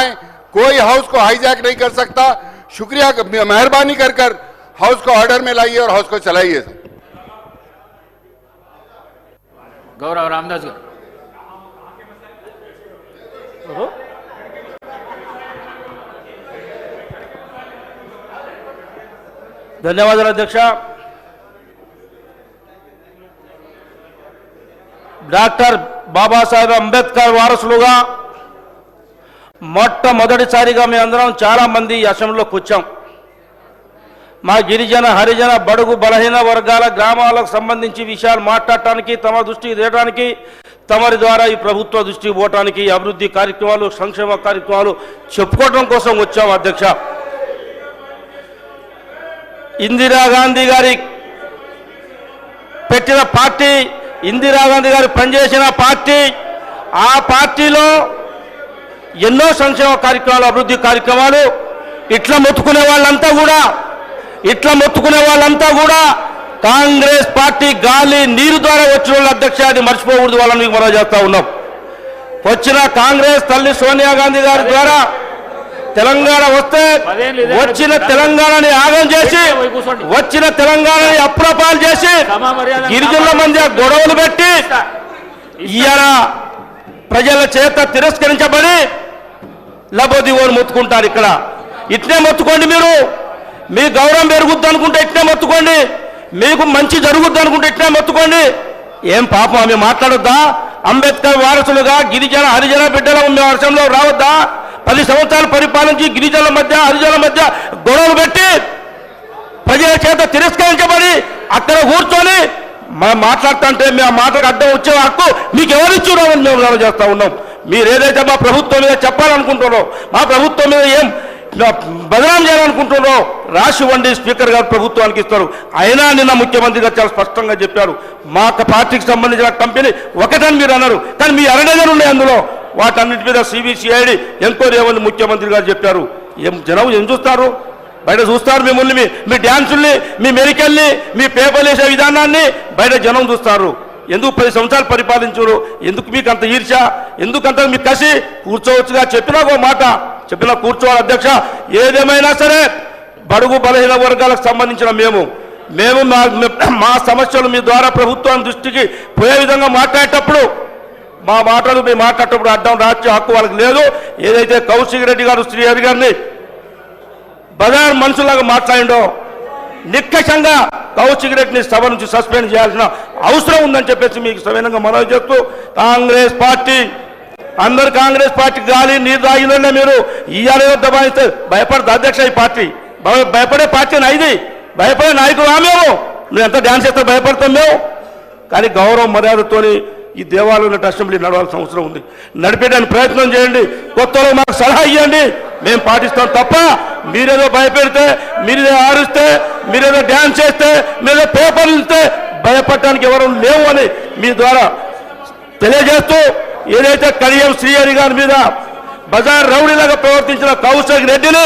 है, कोई हाउस को हाईजैक नहीं कर सकता। शुक्रिया, मेहरबानी कर हाउस को ऑर्डर में लाइए और हाउस को चलाइए। गौरव रामदास ధన్యవాదాలు అధ్యక్ష. డాక్టర్ బాబాసాహెబ్ అంబేద్కర్ వారసులుగా మొట్టమొదటిసారిగా మేము అందరం చాలామంది ఈ అసెంబ్లీలోకి వచ్చాం. మా గిరిజన హరిజన బడుగు బలహీన వర్గాల గ్రామాలకు సంబంధించి విషయాలు మాట్లాడటానికి, తమ దృష్టికి తేయడానికి, తమరి ద్వారా ఈ ప్రభుత్వ దృష్టికి పోవటానికి, అభివృద్ధి కార్యక్రమాలు సంక్షేమ కార్యక్రమాలు చెప్పుకోవడం కోసం వచ్చాం అధ్యక్ష. ఇందిరాగాంధీ గారి పెట్టిన పార్టీ, ఇందిరాగాంధీ గారు పనిచేసిన పార్టీ, ఆ పార్టీలో ఎన్నో సంక్షేమ కార్యక్రమాలు అభివృద్ధి కార్యక్రమాలు ఇట్లా మొత్తుకునే వాళ్ళంతా కూడా కాంగ్రెస్ పార్టీ గాలి నీరు ద్వారా వచ్చిన వాళ్ళు అధ్యక్ష. అది మర్చిపోకూడదు, వాళ్ళని మీకు మనం చేస్తూ ఉన్నాం. వచ్చిన కాంగ్రెస్ తల్లి సోనియా గాంధీ గారి ద్వారా తెలంగాణ వస్తే వచ్చిన తెలంగాణని ఆగం చేసి, వచ్చిన తెలంగాణని అప్రపాలు చేసి, గిరిజనుల మధ్య గొడవలు పెట్టి ఇవాళ ప్రజల చేత తిరస్కరించబడి లబోదివోని మొత్తుకుంటారు. ఇక్కడ ఇట్నే మొత్తుకోండి, మీరు మీ గౌరవం పెరుగుద్ది అనుకుంటే ఇట్నే మొత్తుకోండి, మీకు మంచి జరుగుద్ది అనుకుంటే ఇట్నే మొత్తుకోండి. ఏం పాపం ఆమె మాట్లాడొద్దా? అంబేద్కర్ వారసులుగా గిరిజన హరిజన బిడ్డల వర్షంలో రావద్దా? 10 సంవత్సరాలు పరిపాలించి గిరిజనుల మధ్య హరిజనుల మధ్య గొడవలు పెట్టి ప్రజల చేత తిరస్కరించబడి అక్కడ కూర్చొని మనం మాట్లాడుతుంటే మేము ఆ మాటకు అడ్డం వచ్చే హక్కు మీకు ఎవరిచ్చున్నామని మేము మనం చేస్తూ ఉన్నాం. మీరు ఏదైతే మా ప్రభుత్వం మీద చెప్పాలనుకుంటున్నారో, మా ప్రభుత్వం మీద ఏం బదనాం చేయాలనుకుంటున్నారో రాసి ఇవ్వండి, స్పీకర్ గారు ప్రభుత్వానికి ఇస్తారు. అయినా నిన్న ముఖ్యమంత్రి గారు చాలా స్పష్టంగా చెప్పారు, మా పార్టీకి సంబంధించిన కంపెనీ ఒకటని మీరు అన్నారు, కానీ మీ 2 ఉన్నాయి అందులో. వాటన్నిటి మీద సిబిసిఐడి ఎంక్వైరీ ఏమని ముఖ్యమంత్రి గారు చెప్పారు. జనం ఏం చూస్తారు? బయట చూస్తారు మిమ్మల్ని, మీ డ్యాన్సుల్ని, మీ మెరికల్ని, మీ పేపర్లు వేసే విధానాన్ని బయట జనం చూస్తారు. ఎందుకు 10 సంవత్సరాలు పరిపాలించరు? ఎందుకు మీకు అంత ఈర్ష? ఎందుకంత మీకు కసి? కూర్చోవచ్చుగా, చెప్పినా ఒక మాట చెప్పినా కూర్చోవాలి అధ్యక్ష. ఏదేమైనా సరే బడుగు బలహీన వర్గాలకు సంబంధించిన మేము మా సమస్యలు మీ ద్వారా ప్రభుత్వం దృష్టికి పోయే విధంగా మాట్లాడేటప్పుడు, మా మాటలు మేము మాట్లాడేటప్పుడు అడ్డం రాజ్య హక్కు వాళ్ళకి లేదు. ఏదైతే కౌశిక్ రెడ్డి గారు శ్రీహరి గారిని బజార్ మనుషులాగా మాట్లాడిండో, నిక్కషంగా కౌశిక్ రెడ్డిని సభ నుంచి సస్పెండ్ చేయాల్సిన అవసరం ఉందని చెప్పేసి మీకు సవినంగా మనవి చేస్తూ, కాంగ్రెస్ పార్టీ అందరు కాంగ్రెస్ పార్టీ గాలి నీరు తాగిందంటే మీరు ఇయ్యాలేదో దబాయిస్తే భయపడదు అధ్యక్ష. ఈ పార్టీ భయపడే పార్టీ ఇది, భయపడే నాయకులు మేము. నువ్వు ఎంత డ్యాన్స్ చేస్తే భయపడతాం మేము. కానీ గౌరవ మర్యాదతోని ఈ దేవాలయం అసెంబ్లీ నడవాల్సిన అవసరం ఉంది. నడిపేయడానికి ప్రయత్నం చేయండి, కొత్తలో మాకు సలహా ఇవ్వండి, మేము పాటిస్తాం తప్ప మీరేదో భయపెడితే, మీరేదో ఆడిస్తే, మీరేదో డ్యాన్స్ చేస్తే, మీరేదో పేపర్లు ఇస్తే భయపడటానికి ఎవరు లేవు అని మీ ద్వారా తెలియజేస్తూ, ఏదైతే కడియం శ్రీహరి గారి మీద బజార్ రౌడీలాగా ప్రవర్తించిన కౌశిక్ రెడ్డిని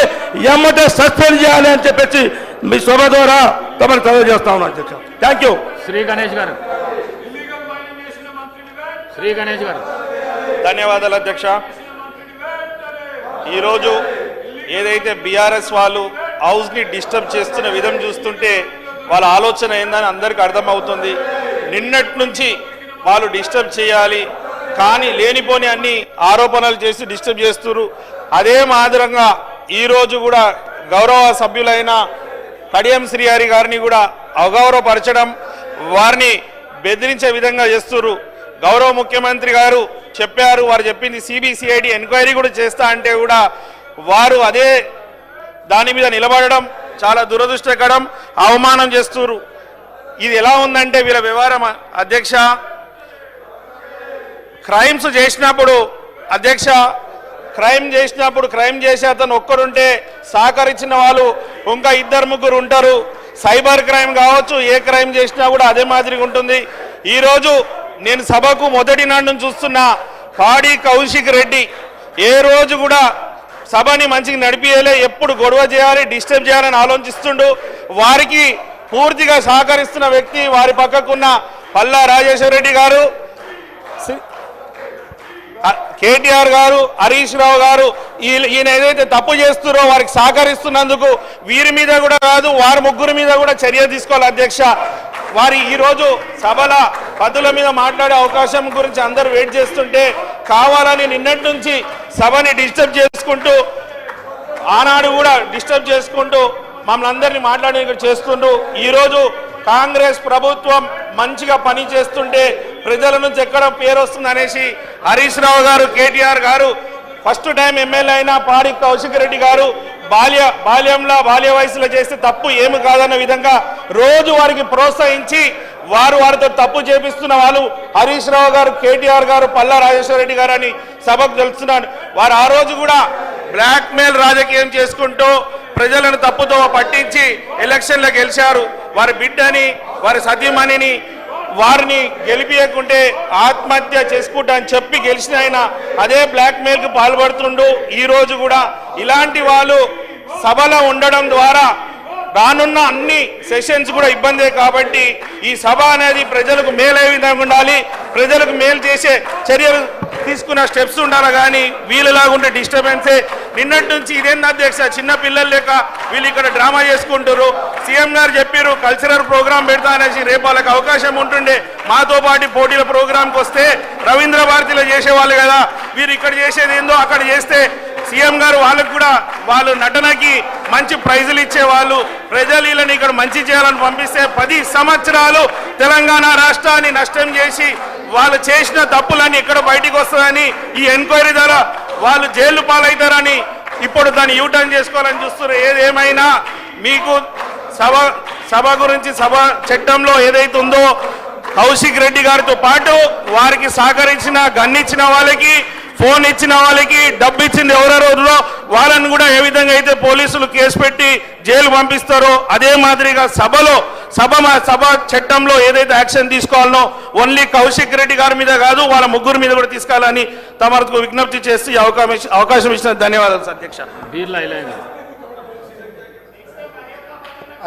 ఎమ్మటే సస్పెండ్ చేయాలి అని చెప్పేసి మీ సభ ద్వారా తమకు తెలియజేస్తా ఉన్నాను అధ్యక్ష. Thank you. శ్రీ గణేష్ గారు. ధన్యవాదాలు అధ్యక్ష. ఈరోజు ఏదైతే బీఆర్ఎస్ వాళ్ళు హౌస్ని డిస్టర్బ్ చేస్తున్న విధం చూస్తుంటే వాళ్ళ ఆలోచన ఏందని అందరికీ అర్థమవుతుంది. నిన్నటి నుంచి వాళ్ళు డిస్టర్బ్ చేయాలి, కానీ లేనిపోని అన్ని ఆరోపణలు చేసి డిస్టర్బ్ చేస్తున్నారు. అదే మాదిరంగా ఈరోజు కూడా గౌరవ సభ్యులైన కడియం శ్రీహరి గారిని కూడా అగౌరవపరచడం, వారిని బెదిరించే విధంగా చేస్తున్నారు. గౌరవ ముఖ్యమంత్రి గారు చెప్పారు, వారు చెప్పింది సిబిసిఐడి ఎంక్వైరీ కూడా చేస్తా అంటే కూడా వారు అదే దాని మీద నిలబడడం చాలా దురదృష్టకరం, అవమానం చేస్తున్నారు. ఇది ఎలా ఉందంటే వీళ్ళ వ్యవహారం అధ్యక్ష, క్రైమ్స్ చేసినప్పుడు అధ్యక్ష, క్రైమ్ చేసే అతను ఒక్కరుంటే సహకరించిన వాళ్ళు ఇంకా 2-3 ఉంటారు. సైబర్ క్రైమ్ కావచ్చు, ఏ క్రైమ్ చేసినా కూడా అదే మాదిరిగా ఉంటుంది. ఈరోజు నేను సభకు మొదటి నాడు చూస్తున్న పాడి కౌశిక్ రెడ్డి ఏ రోజు కూడా సభని మంచిగా నడిపియలే, ఎప్పుడు గొడవ చేయాలి, డిస్టర్బ్ చేయాలని ఆలోచిస్తుండు. వారికి పూర్తిగా సహకరిస్తున్న వ్యక్తి వారి పక్కకున్న పల్లా రాజేశ్వర రెడ్డి గారు. కేటీఆర్ గారు, హరీష్ రావు గారు ఈయన ఏదైతే తప్పు చేస్తున్నారో వారికి సహకరిస్తున్నందుకు వీరి మీద కూడా కాదు, వారి ముగ్గురు మీద కూడా చర్య తీసుకోవాలి అధ్యక్ష. వారి ఈరోజు సభల పద్ధతుల మీద మాట్లాడే అవకాశం గురించి అందరూ వెయిట్ చేస్తుంటే కావాలని నిన్నటి నుంచి సభని డిస్టర్బ్ చేసుకుంటూ, ఆనాడు కూడా డిస్టర్బ్ చేసుకుంటూ మమ్మల్ని అందరినీ మాట్లాడే చేస్తుంటూ ఈరోజు కాంగ్రెస్ ప్రభుత్వం మంచిగా పని చేస్తుంటే ప్రజల నుంచి ఎక్కడ పేరు వస్తుంది అనేసి హరీష్ రావు గారు, కేటీఆర్ గారు ఫస్ట్ టైం ఎమ్మెల్యే అయిన పాడి కౌశిక్ రెడ్డి గారు బాల్య వయసులో చేస్తే తప్పు ఏమి కాదన్న విధంగా రోజు వారికి ప్రోత్సహించి వారితో తప్పు చేపిస్తున్న వాళ్ళు హరీష్ రావు గారు, కేటీఆర్ గారు, పల్లా రాజేశ్వర రెడ్డి గారు అని సభకు తెలుస్తున్నాను. వారు ఆ రోజు కూడా బ్లాక్ మెయిల్ రాజకీయం చేసుకుంటూ ప్రజలను తప్పుతో పట్టించి ఎలక్షన్లో గెలిచారు. వారి బిడ్డని, వారి సతీమణిని వారిని గెలిపియకుంటే ఆత్మహత్య చేసుకుంటా అని చెప్పి గెలిచిన ఆయన అదే బ్లాక్ మెయిల్ కు పాల్పడుతుండు. ఈ రోజు కూడా ఇలాంటి వాళ్ళు సభలో ఉండడం ద్వారా రానున్న అన్ని సెషన్స్ కూడా ఇబ్బందే. కాబట్టి ఈ సభ అనేది ప్రజలకు మేలే విధంగా ఉండాలి, ప్రజలకు మేలు చేసే చర్యలు తీసుకున్న స్టెప్స్ ఉండాలి. కానీ వీళ్ళలాగా ఉండే డిస్టర్బెన్సే నిన్నటి నుంచి ఇదేంది అధ్యక్ష, చిన్న పిల్లలు లేక వీళ్ళు ఇక్కడ డ్రామా చేసుకుంటారు. సీఎం గారు చెప్పారు కల్చరల్ ప్రోగ్రామ్ పెడతా అనేసి, రేపు వాళ్ళకి అవకాశం ఉంటుండే మాతో పాటు పోటీల ప్రోగ్రాంకి వస్తే రవీంద్ర భారతిలో చేసేవాళ్ళు కదా, వీరు ఇక్కడ చేసేది ఏందో అక్కడ చేస్తే సీఎం గారు వాళ్ళకు కూడా వాళ్ళు నటనకి మంచి ప్రైజులు ఇచ్చేవాళ్ళు. ప్రజలు వీళ్ళని ఇక్కడ మంచి చేయాలని పంపిస్తే 10 సంవత్సరాలు తెలంగాణ రాష్ట్రాన్ని నష్టం చేసి వాళ్ళు చేసిన తప్పులన్నీ ఇక్కడ బయటికి వస్తుందని, ఈ ఎంక్వైరీ ద్వారా వాళ్ళు జైలు పాలవుతారని ఇప్పుడు దాన్ని యూటర్న్ చేసుకోవాలని చూస్తున్నారు. ఏదేమైనా మీకు సభ గురించి సభ చట్టంలో ఏదైతే ఉందో కౌశిక్ రెడ్డి గారితో పాటు వారికి సహకరించిన గన్నిచ్చిన వాళ్ళకి, ఫోన్ ఇచ్చిన వాళ్ళకి, డబ్బు ఇచ్చింది ఎవరో రోజులో వాళ్ళని కూడా ఏ విధంగా అయితే పోలీసులు కేసు పెట్టి జైలు పంపిస్తారో అదే మాదిరిగా సభ చట్టంలో ఏదైతే యాక్షన్ తీసుకోవాలనో ఓన్లీ కౌశిక్ రెడ్డి గారి మీద కాదు వాళ్ళ ముగ్గురు మీద కూడా తీసుకోవాలని తమకు విజ్ఞప్తి చేసి అవకాశం ఇచ్చిన ధన్యవాదాలు అధ్యక్ష.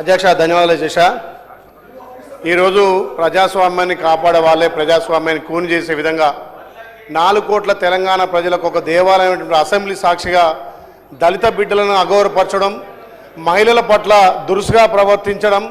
అధ్యక్ష ధన్యవాదాలు అధ్యక్ష. ఈరోజు ప్రజాస్వామ్యాన్ని కాపాడే వాళ్ళే ప్రజాస్వామ్యాన్ని కూని చేసే విధంగా 4 కోట్ల తెలంగాణ ప్రజలకు ఒక దేవాలయం అసెంబ్లీ సాక్షిగా దళిత బిడ్డలను అగౌరవపరచడం, మహిళల పట్ల దురుసుగా ప్రవర్తించడం,